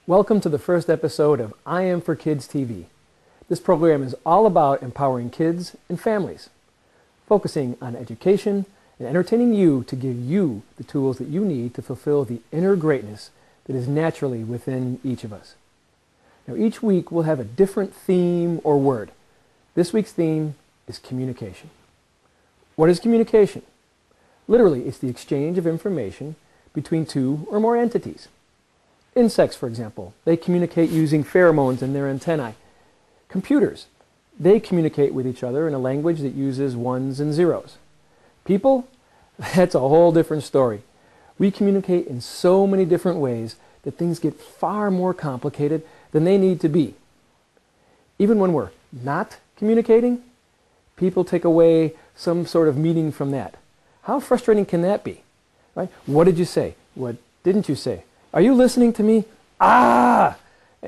Welcome to the first episode of IM4KIDS TV. This program is all about empowering kids and families, focusing on education and entertaining you to give you the tools that you need to fulfill the inner greatness that is naturally within each of us. Now, each week we'll have a different theme or word. This week's theme is communication. What is communication? Literally, it's the exchange of information between two or more entities. Insects, for example, they communicate using pheromones in their antennae. Computers, they communicate with each other in a language that uses ones and zeros. People, that's a whole different story. We communicate in so many different ways that things get far more complicated than they need to be. Even when we're not communicating, people take away some sort of meaning from that. How frustrating can that be? Right? What did you say? What didn't you say? Are you listening to me? Ah!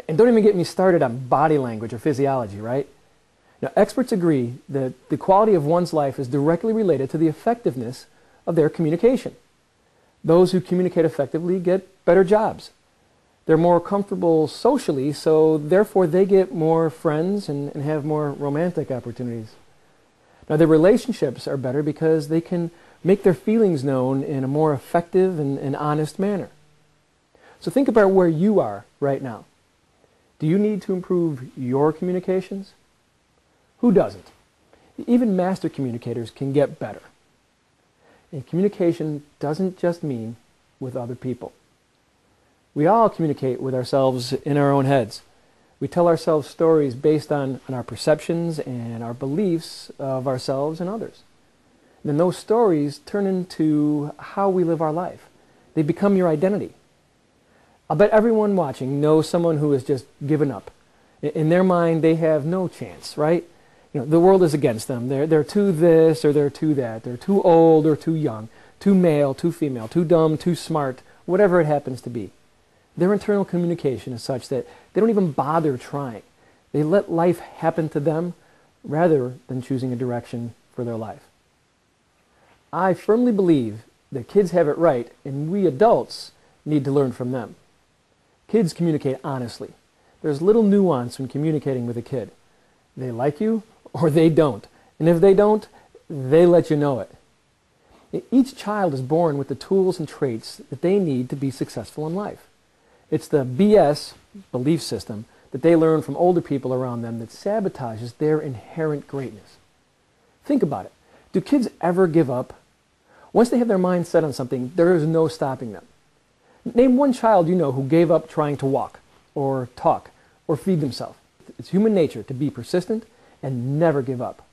And don't even get me started on body language or physiology, right? Now, experts agree that the quality of one's life is directly related to the effectiveness of their communication. Those who communicate effectively get better jobs. They're more comfortable socially, so therefore they get more friends and have more romantic opportunities. Now, their relationships are better because they can make their feelings known in a more effective and honest manner. So think about where you are right now. Do you need to improve your communications? Who doesn't? Even master communicators can get better. And communication doesn't just mean with other people. We all communicate with ourselves in our own heads. We tell ourselves stories based on our perceptions and our beliefs of ourselves and others. And then those stories turn into how we live our life. They become your identity. I'll bet everyone watching knows someone who has just given up. In their mind, they have no chance, right? You know, the world is against them. They're too this or they're too that. They're too old or too young, too male, too female, too dumb, too smart, whatever it happens to be. Their internal communication is such that they don't even bother trying. They let life happen to them rather than choosing a direction for their life. I firmly believe that kids have it right, and we adults need to learn from them. Kids communicate honestly. There's little nuance when communicating with a kid. They like you or they don't. And if they don't, they let you know it. Each child is born with the tools and traits that they need to be successful in life. It's the BS, belief system, that they learn from older people around them that sabotages their inherent greatness. Think about it. Do kids ever give up? Once they have their mind set on something, there is no stopping them. Name one child you know who gave up trying to walk, or talk, or feed themselves. It's human nature to be persistent and never give up.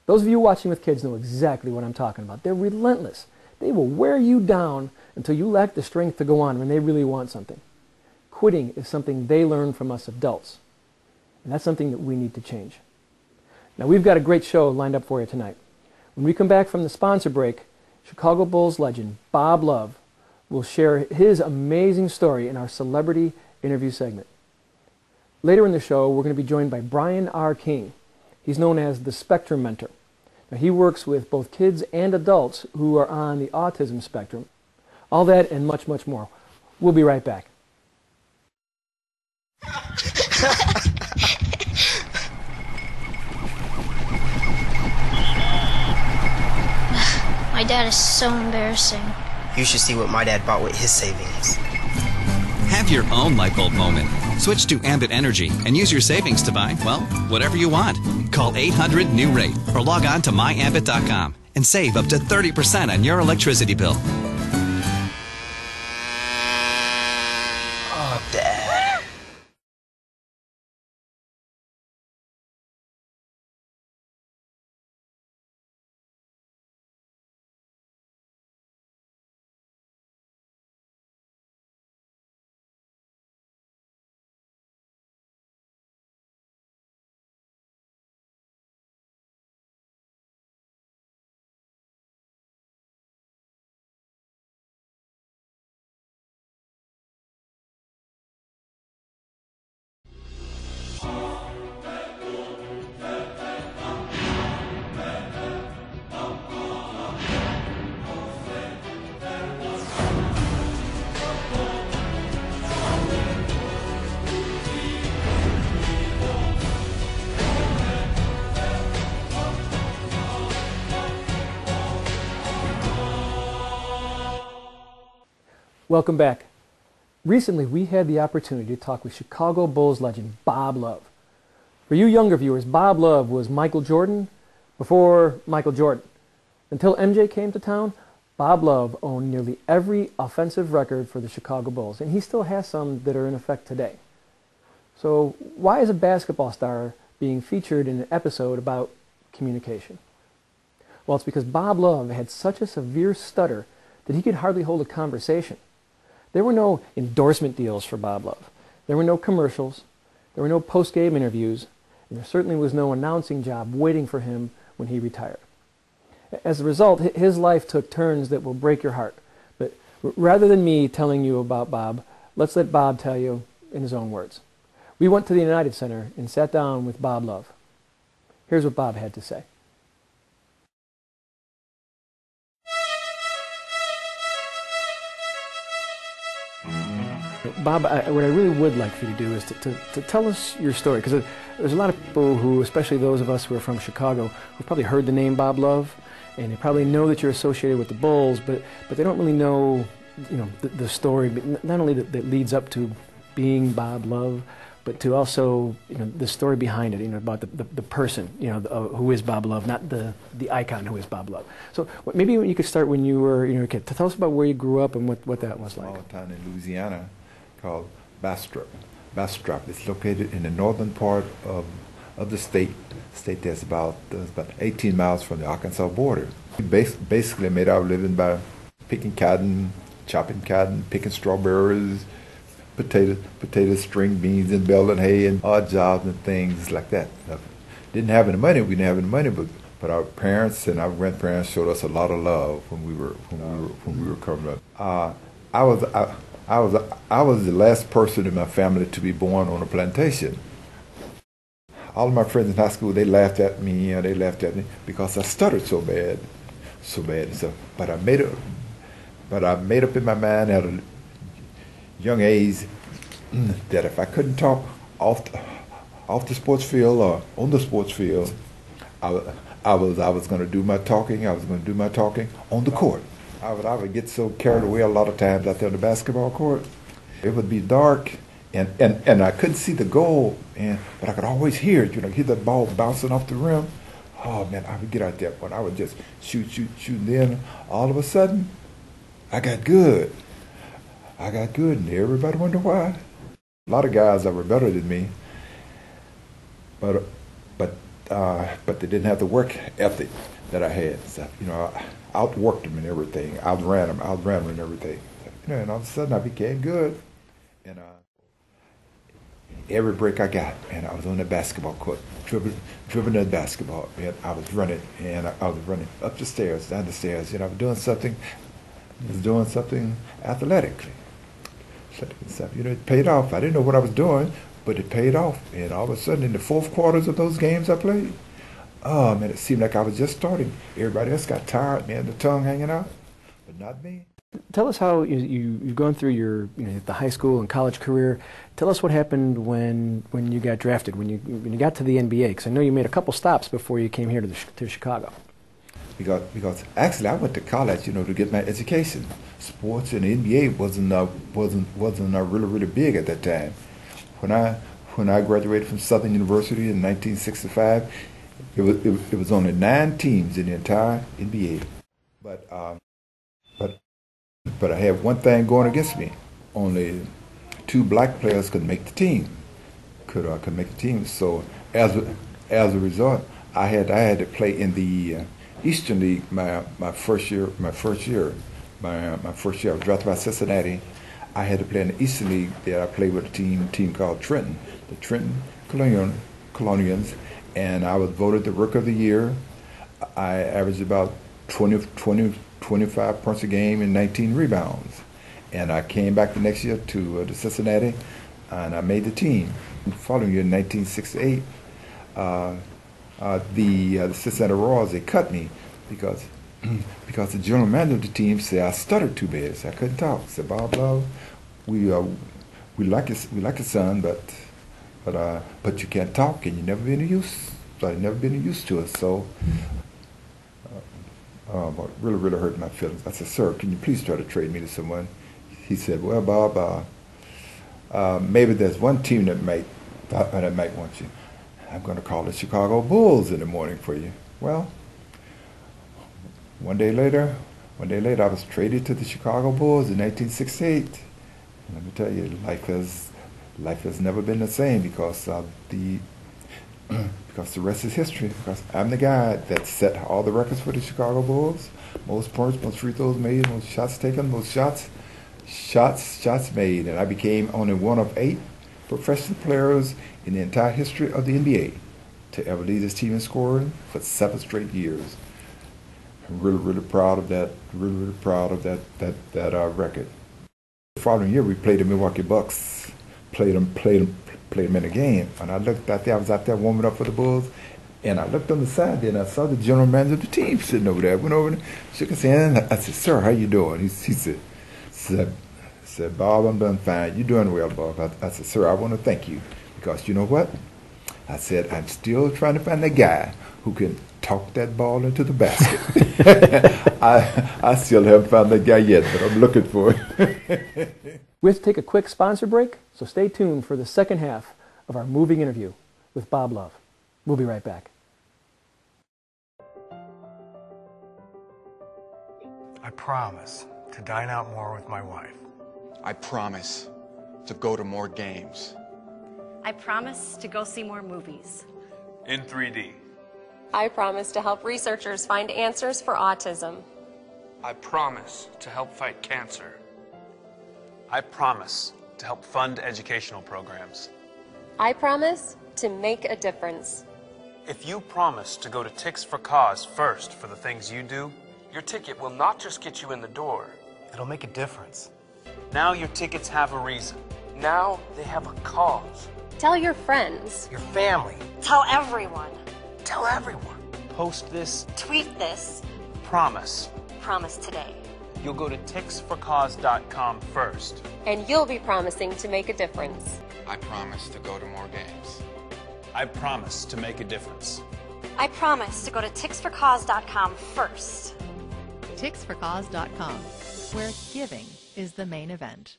Those of you watching with kids know exactly what I'm talking about. They're relentless. They will wear you down until you lack the strength to go on when they really want something. Quitting is something they learn from us adults. And that's something that we need to change. Now, we've got a great show lined up for you tonight. When we come back from the sponsor break, Chicago Bulls legend Bob Love will share his amazing story in our celebrity interview segment. Later in the show, we're going to be joined by Brian R. King. He's known as the Spectrum Mentor. Now, he works with both kids and adults who are on the autism spectrum. All that and much, much more. We'll be right back. My dad is so embarrassing. You should see what my dad bought with his savings. Have your own light bulb moment. Switch to Ambit Energy and use your savings to buy, well, whatever you want. Call 800-NEW-RATE or log on to myambit.com and save up to 30% on your electricity bill. Oh, Dad. Welcome back. Recently, we had the opportunity to talk with Chicago Bulls legend Bob Love. For you younger viewers, Bob Love was Michael Jordan before Michael Jordan. Until MJ came to town, Bob Love owned nearly every offensive record for the Chicago Bulls, and he still has some that are in effect today. So why is a basketball star being featured in an episode about communication? Well, it's because Bob Love had such a severe stutter that he could hardly hold a conversation. There were no endorsement deals for Bob Love. There were no commercials. There were no post-game interviews. And there certainly was no announcing job waiting for him when he retired. As a result, his life took turns that will break your heart. But rather than me telling you about Bob, let's let Bob tell you in his own words. We went to the United Center and sat down with Bob Love. Here's what Bob had to say. Bob, what I really would like for you to do is to tell us your story, because there's a lot of people who, especially those of us who are from Chicago, who've probably heard the name Bob Love, and they probably know that you're associated with the Bulls, but they don't really know, the story, not only that leads up to being Bob Love, but to also, the story behind it, about the person, who is Bob Love, not the icon who is Bob Love. So maybe you could start when you were, a kid. Tell us about where you grew up and what that was like. A small town in Louisiana called Bastrop. Bastrop. It's located in the northern part of the state. That's about 18 miles from the Arkansas border. We basically made our living by picking cotton, chopping cotton, picking strawberries, potatoes, string beans, and baling hay, and odd jobs and things like that. Didn't have any money. We didn't have any money, but our parents and our grandparents showed us a lot of love when we were coming up. I was the last person in my family to be born on a plantation. All of my friends in high school, they laughed at me, because I stuttered so bad. But I made up in my mind at a young age that if I couldn't talk off the sports field or on the sports field, I was going to do my talking. I was going to do my talking on the court. I would get so carried away a lot of times out there on the basketball court. It would be dark, and I couldn't see the goal, but I could always hear it. Hear that ball bouncing off the rim. Oh man, I would get out there, and I would just shoot, and then all of a sudden, I got good, and everybody wondered why. A lot of guys that were better than me, but they didn't have the work ethic that I had. So, I outworked them and everything. Outran them and everything. And all of a sudden I became good. And every break I got, man, I was on the basketball court, dribbling that basketball. Man, I was running, and I was running up the stairs, down the stairs. I was doing something athletically. It paid off. I didn't know what I was doing, but it paid off. And all of a sudden, in the fourth quarters of those games I played, oh man, it seemed like I was just starting. Everybody else got tired, man, the tongue hanging out, but not me. Tell us how you've gone through your the high school and college career. Tell us what happened when you got drafted, when you got to the NBA, because I know you made a couple stops before you came here to Chicago. Because actually I went to college, to get my education. Sports and the NBA wasn't really big at that time. When I graduated from Southern University in 1965, it was only 9 teams in the entire NBA. But I had one thing going against me. Only 2 black players could make the team. Could make the team. So as a result, I had to play in the Eastern League my first year. I was drafted by Cincinnati. I had to play in the Eastern League. There I played with a team called Trenton, the Trenton Colonians, and I was voted the Rookie of the Year. I averaged about 25 points a game and 19 rebounds. And I came back the next year to Cincinnati, and I made the team. The following year, in 1968, the Cincinnati Royals, they cut me because the general manager of the team said I stuttered too bad, so I couldn't talk. Said, Bob Love, we like your son, but you can't talk, and you never been used. So I never been used to it. So it really hurt my feelings. I said, sir, can you please try to trade me to someone? he said, well, Bob, maybe there's one team that might want you. I'm going to call the Chicago Bulls in the morning for you. Well, one day later, I was traded to the Chicago Bulls in 1968. Let me tell you, life has never been the same because the rest is history. Because I'm the guy that set all the records for the Chicago Bulls. Most points, most free throws made, most shots taken, most shots made, and I became only one of 8 professional players in the entire history of the NBA to ever lead his team in scoring for 7 straight years. I'm really proud of that. Really proud of that record. The following year, we played the Milwaukee Bucks. Played them in a game, and I looked out there. I was out there warming up for the Bulls, and I looked on the side there, and I saw the general manager of the team sitting over there. I went over and shook his hand. I said, "Sir, how you doing?" He said, "Bob, I'm doing fine. You're doing well, Bob." I said, "Sir, I want to thank you because you know what?" I said, "I'm still trying to find a guy who can talk that ball into the basket." I still haven't found that guy yet, but I'm looking for it. We have to take a quick sponsor break, so stay tuned for the second half of our moving interview with Bob Love. We'll be right back. I promise to dine out more with my wife. I promise to go to more games. I promise to go see more movies. In 3D. I promise to help researchers find answers for autism. I promise to help fight cancer. I promise to help fund educational programs. I promise to make a difference. If you promise to go to Ticks for Cause first for the things you do, your ticket will not just get you in the door, it'll make a difference. Now your tickets have a reason. Now they have a cause. Tell your friends. Your family. Tell everyone. Tell everyone. Post this. Tweet this. Promise. Promise today. You'll go to ticksforcause.com first. And you'll be promising to make a difference. I promise to go to more games. I promise to make a difference. I promise to go to ticksforcause.com first. ticksforcause.com, where giving is the main event.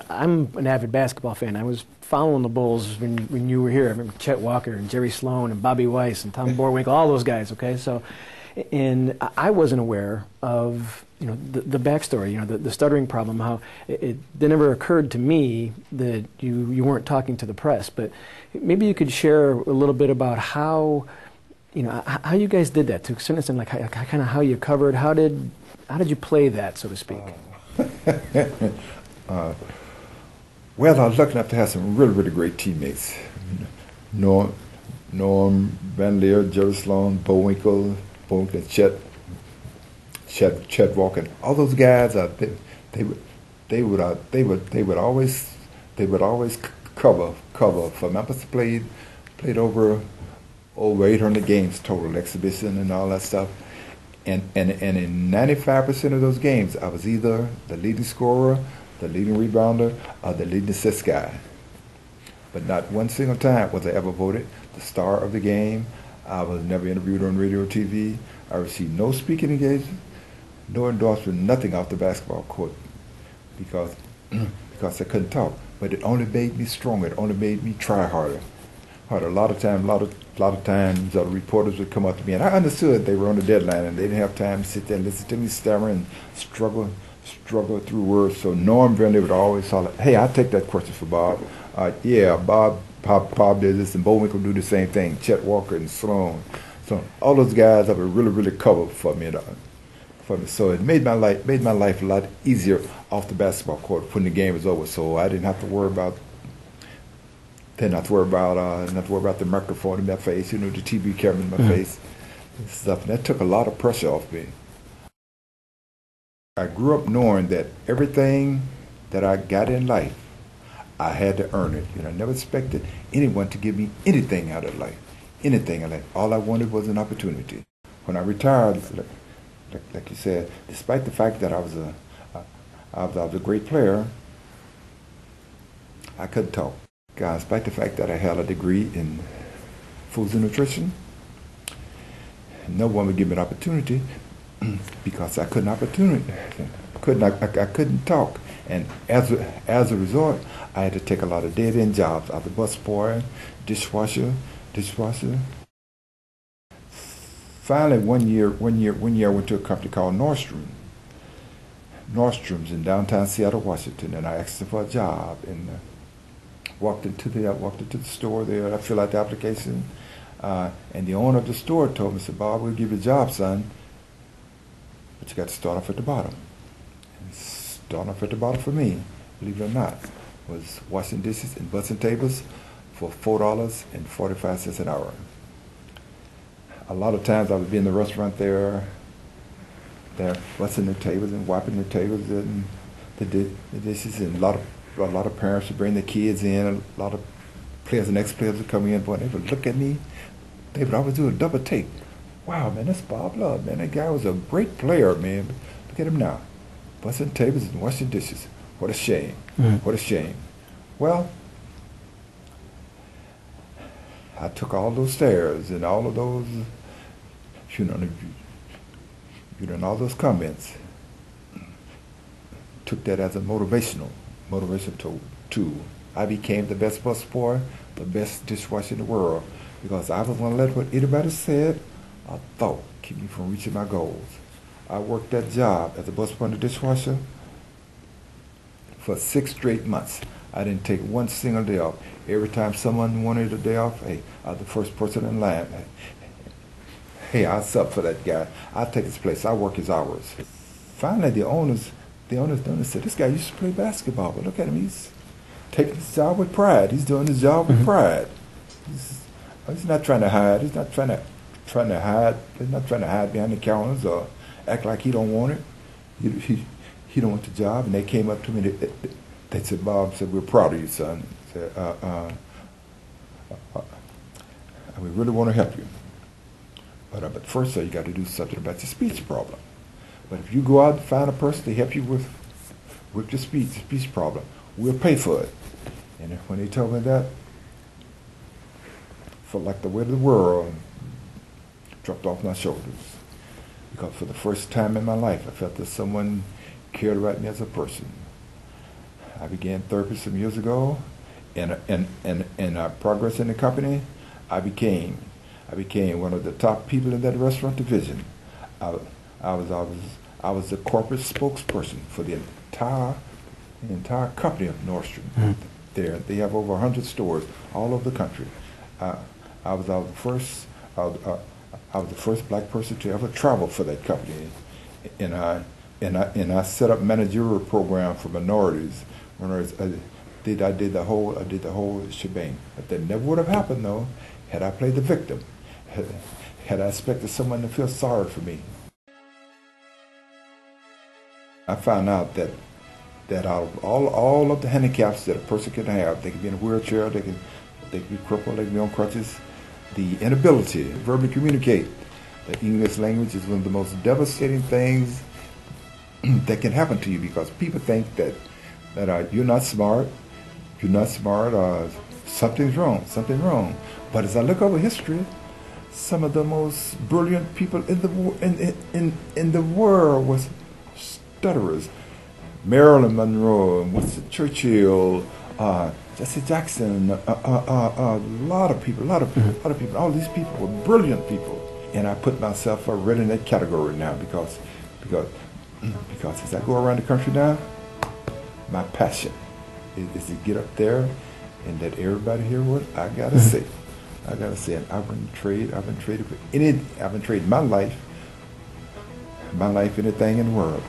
I'm an avid basketball fan. I was following the Bulls when you were here. I remember Chet Walker and Jerry Sloan and Bobby Weiss and Tom Borwinkle, all those guys. Okay, so, and I wasn't aware of the backstory, the stuttering problem. How it never occurred to me that you weren't talking to the press. But maybe you could share a little bit about how how you guys did that to a certain extent, like kind of how you covered. How did you play that, so to speak? Well, I was lucky enough to have some really great teammates. Norm Van Leer, Jerry Sloan, Bullwinkle, Chet Walker. All those guys, they would always cover for Memphis. Played over 800 games total, exhibition and all that stuff. And in 95% of those games, I was either the leading scorer, the leading rebounder, or the leading assist guy. But not one single time was I ever voted the star of the game. I was never interviewed on radio or TV. I received no speaking engagement, no endorsement, nothing off the basketball court because I couldn't talk. But it only made me stronger. It only made me try harder. A lot of times, the reporters would come up to me, and I understood they were on the deadline, and they didn't have time to sit there and listen to me stammer and struggle through words. So Norm Van Leer would always holler, "Hey, I'll take that question for Bob." Yeah, Bob did this, and Bullwinkle do the same thing. Chet Walker and Sloan. So all those guys have really covered for me. So it made my life a lot easier off the basketball court when the game was over. So I didn't have to worry about. Not to worry about the microphone in my face, the TV camera in my face, and stuff. And that took a lot of pressure off me. I grew up knowing that everything that I got in life, I had to earn it. I never expected anyone to give me anything out of life. Anything in life. All I wanted was an opportunity. When I retired, like you said, despite the fact that I was a great player, I couldn't talk. Despite the fact that I held a degree in foods and nutrition, no one would give me an opportunity because I couldn't talk. And as a result, I had to take a lot of dead-end jobs. I was a busboy, dishwasher. Finally, one year, I went to a company called Nordstrom's in downtown Seattle, Washington, and I asked them for a job. And walked into the store there. I filled out the application, and the owner of the store told me, said, "Bob, we'll give you a job, son, but you got to start off at the bottom." And starting off at the bottom for me, believe it or not, was washing dishes and bussing tables for $4.45 an hour. A lot of times I would be in the restaurant there bussing the tables and wiping the tables and the dishes, and a lot of parents would bring their kids in. A lot of players and ex-players would come in, boy, they would look at me. They would always do a double take. Wow, man, that's Bob Love, man. That guy was a great player, man. Look at him now, bussing tables and washing dishes. What a shame. What a shame. Well, I took all those stares and all of those, and all those comments, took that as a motivation tool. I became the best busboy, the best dishwasher in the world, because I was going to let what anybody said or thought keep me from reaching my goals. I worked that job as a busboy and a dishwasher for 6 straight months. I didn't take one single day off. Every time someone wanted a day off, hey, I was the first person in line. Hey, I'll sub for that guy. I'll take his place. I'll work his hours. Finally, the owners said, "This guy used to play basketball, but look at him. He's taking his job with pride. He's doing his job with pride. He's not trying to hide. He's not trying to hide. He's not trying to hide behind the counters or act like he don't want it. He don't want the job." And they came up to me. They said, "Bob," said, "we're proud of you, son." Said, "We really want to help you. But first, sir, you got to do something about your speech problem. But if you go out and find a person to help you with your speech problem, we'll pay for it." And when they told me that, I felt like the weight of the world dropped off my shoulders. Because for the first time in my life, I felt that someone cared about me as a person. I began therapy some years ago, and progress in the company, I became one of the top people in that restaurant division. I was the corporate spokesperson for the entire company of Nordstrom. They have over 100 stores all over the country. I was the first black person to ever travel for that company, and I set up managerial program for minorities. I did the whole shebang. But that never would have happened though had I played the victim. Had I expected someone to feel sorry for me. I found out that out of all of the handicaps that a person can have, they can be in a wheelchair, they can be crippled, they can be on crutches, the inability to verbally communicate. The English language is one of the most devastating things that can happen to you, because people think that you're not smart, something's wrong. But as I look over history, some of the most brilliant people in the world was stutterers. Marilyn Monroe, Winston Churchill, Jesse Jackson, a lot of people. All these people were brilliant people, and I put myself right in that category now because as I go around the country now, my passion is to get up there and let everybody hear what I gotta say. And I've been trading my life, anything in the world.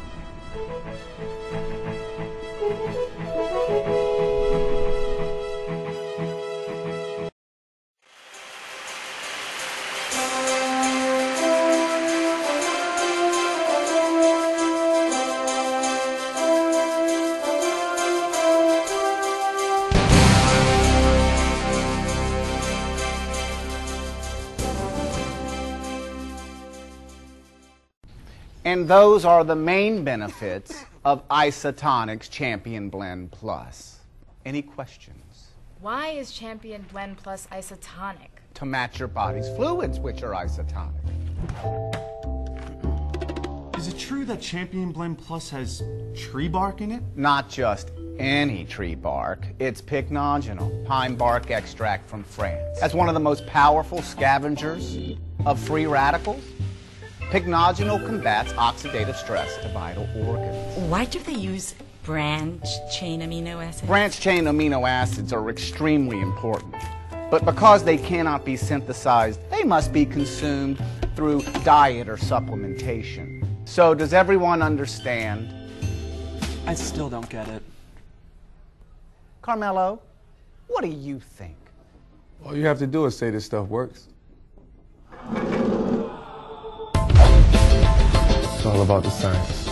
And those are the main benefits of Isotonic's Champion Blend Plus. Any questions? Why is Champion Blend Plus isotonic? To match your body's fluids, which are isotonic. Is it true that Champion Blend Plus has tree bark in it? Not just any tree bark. It's pycnogenol, pine bark extract from France. As one of the most powerful scavengers of free radicals, pycnogenol combats oxidative stress to vital organs. Why do they use branch-chain amino acids? Branch-chain amino acids are extremely important, but because they cannot be synthesized, they must be consumed through diet or supplementation. So does everyone understand? I still don't get it. Carmelo, what do you think? All you have to do is say this stuff works. It's all about the science.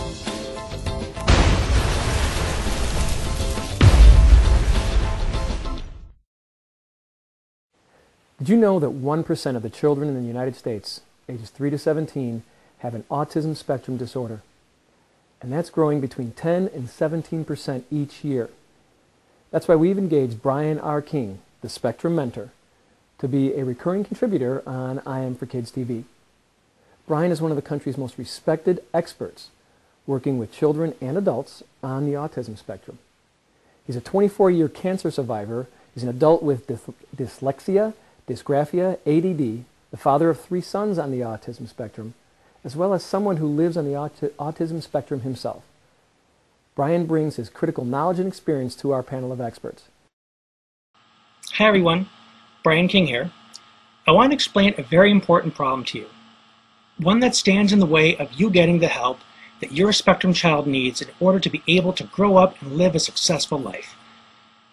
Did you know that 1% of the children in the United States, ages 3 to 17, have an autism spectrum disorder? And that's growing between 10 and 17% each year. That's why we've engaged Brian R. King, the Spectrum Mentor, to be a recurring contributor on IM4KIDS TV. Brian is one of the country's most respected experts working with children and adults on the autism spectrum. He's a 24-year cancer survivor. He's an adult with dyslexia, dysgraphia, ADD, the father of 3 sons on the autism spectrum, as well as someone who lives on the autism spectrum himself. Brian brings his critical knowledge and experience to our panel of experts. Hi everyone, Brian King here. I want to explain a very important problem to you. One that stands in the way of you getting the help that your spectrum child needs in order to be able to grow up and live a successful life.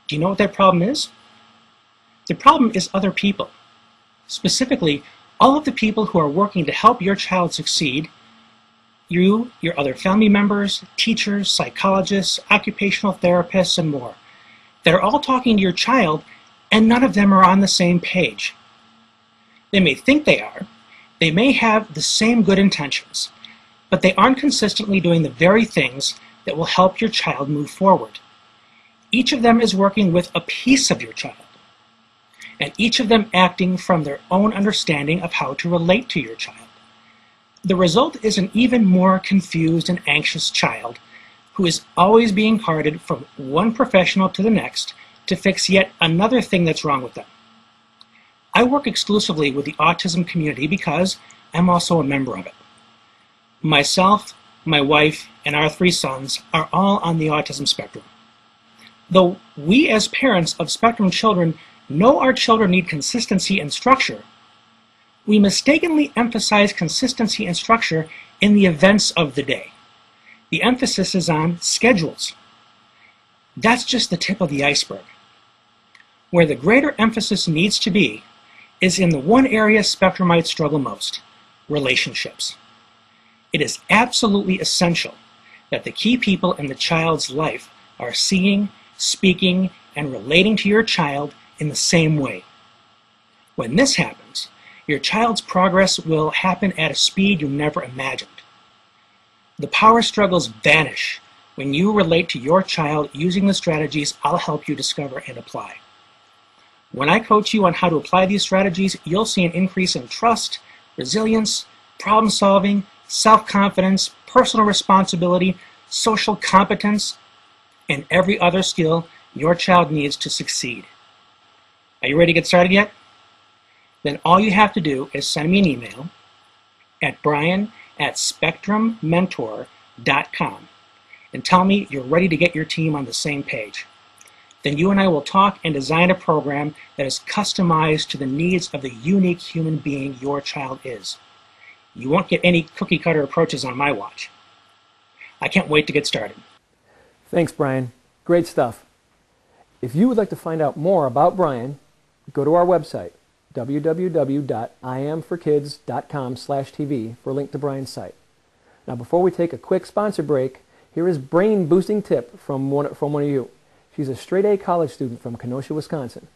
Do you know what that problem is? The problem is other people. Specifically, all of the people who are working to help your child succeed, you, your other family members, teachers, psychologists, occupational therapists, and more. They're all talking to your child, and none of them are on the same page. They may think they are, they may have the same good intentions, but they aren't consistently doing the very things that will help your child move forward. Each of them is working with a piece of your child, and each of them acting from their own understanding of how to relate to your child. The result is an even more confused and anxious child who is always being carted from one professional to the next to fix yet another thing that's wrong with them. I work exclusively with the autism community because I'm also a member of it. Myself, my wife, and our 3 sons are all on the autism spectrum. Though we as parents of spectrum children know our children need consistency and structure, we mistakenly emphasize consistency and structure in the events of the day. The emphasis is on schedules. That's just the tip of the iceberg. Where the greater emphasis needs to be is in the one area spectrumites struggle most: relationships. It is absolutely essential that the key people in the child's life are seeing, speaking, and relating to your child in the same way. When this happens, your child's progress will happen at a speed you never imagined. The power struggles vanish when you relate to your child using the strategies I'll help you discover and apply. When I coach you on how to apply these strategies, you'll see an increase in trust, resilience, problem solving, self-confidence, personal responsibility, social competence, and every other skill your child needs to succeed. Are you ready to get started yet? Then all you have to do is send me an email at brian@spectrummentor.com and tell me you're ready to get your team on the same page. Then you and I will talk and design a program that is customized to the needs of the unique human being your child is. You won't get any cookie-cutter approaches on my watch. I can't wait to get started. Thanks, Brian. Great stuff. If you would like to find out more about Brian, go to our website, www.im4kids.com/TV, for a link to Brian's site. Now, before we take a quick sponsor break, here is brain-boosting tip from one of you. She's a straight-A college student from Kenosha, Wisconsin.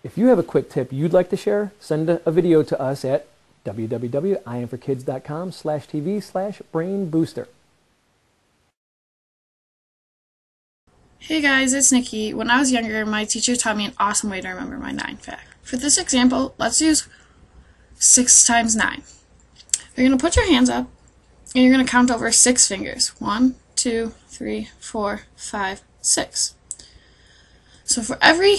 If you have a quick tip you'd like to share, send a video to us at www.im4kids.com/tv/brainbooster. Hey guys, it's Nikki. When I was younger, my teacher taught me an awesome way to remember my 9 fact. For this example, let's use 6 times 9. You're going to put your hands up, and you're going to count over 6 fingers. 1, 2, 3, 4, 5, 6. So for every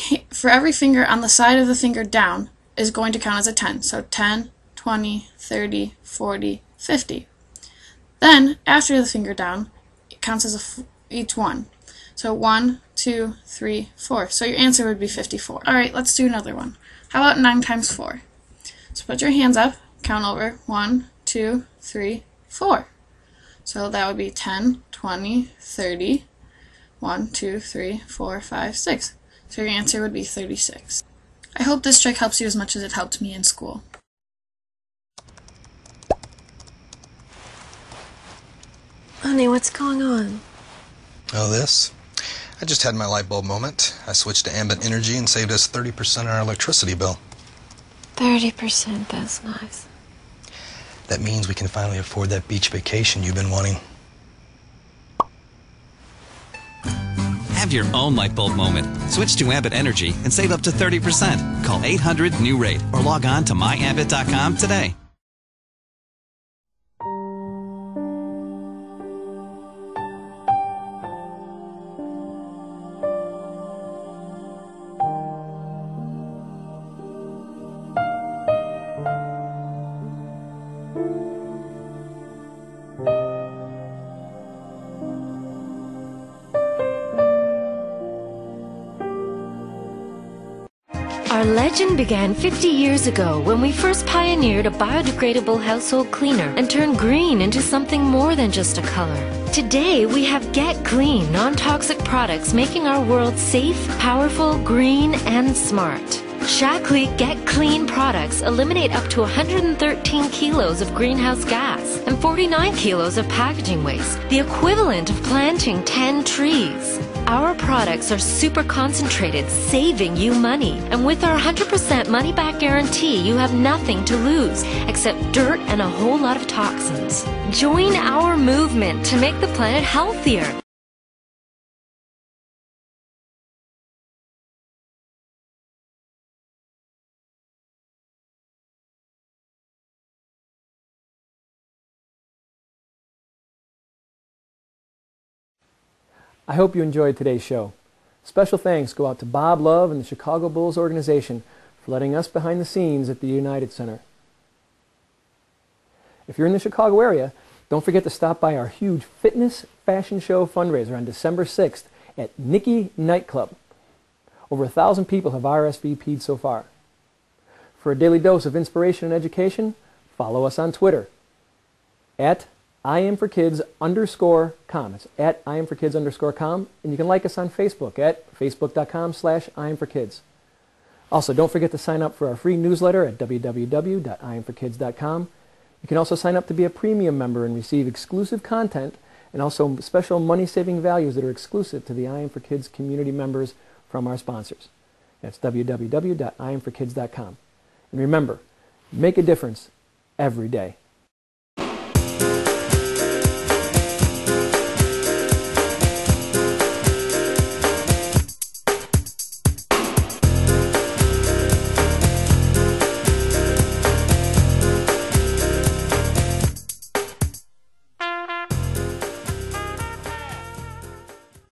finger on the side of the finger down is going to count as a 10. So 10, 20, 30, 40, 50. Then, after the finger down, it counts as each one. So 1, 2, 3, 4. So your answer would be 54. Alright, let's do another one. How about 9 times 4? So put your hands up, count over 1, 2, 3, 4. So that would be 10, 20, 30, 1, 2, 3, 4, 5, 6. So your answer would be 36. I hope this trick helps you as much as it helped me in school. Honey, what's going on? Oh, this? I just had my light bulb moment. I switched to ambient energy and saved us 30% on our electricity bill. 30%, that's nice. That means we can finally afford that beach vacation you've been wanting. Have your own light bulb moment. Switch to Ambit Energy and save up to 30%. Call 800-NEW-RATE or log on to myambit.com today. Our legend began 50 years ago when we first pioneered a biodegradable household cleaner and turned green into something more than just a color. Today, we have Get Clean non-toxic products making our world safe, powerful, green, and smart. Shaklee Get Clean products eliminate up to 113 kilos of greenhouse gas and 49 kilos of packaging waste, the equivalent of planting 10 trees. Our products are super concentrated, saving you money. And with our 100% money-back guarantee, you have nothing to lose except dirt and a whole lot of toxins. Join our movement to make the planet healthier. I hope you enjoyed today's show. Special thanks go out to Bob Love and the Chicago Bulls organization for letting us behind the scenes at the United Center. If you're in the Chicago area, don't forget to stop by our huge fitness fashion show fundraiser on December 6th at Nikki Nightclub. Over 1,000 people have RSVP'd so far. For a daily dose of inspiration and education, follow us on Twitter at IM4KIDS_com. It's at IM4KIDS_com. And you can like us on Facebook at facebook.com/IM4KIDS. Also, don't forget to sign up for our free newsletter at www.im4kids.com. You can also sign up to be a premium member and receive exclusive content and also special money-saving values that are exclusive to the IM4KIDS community members from our sponsors. That's www.im4kids.com. And remember, make a difference every day.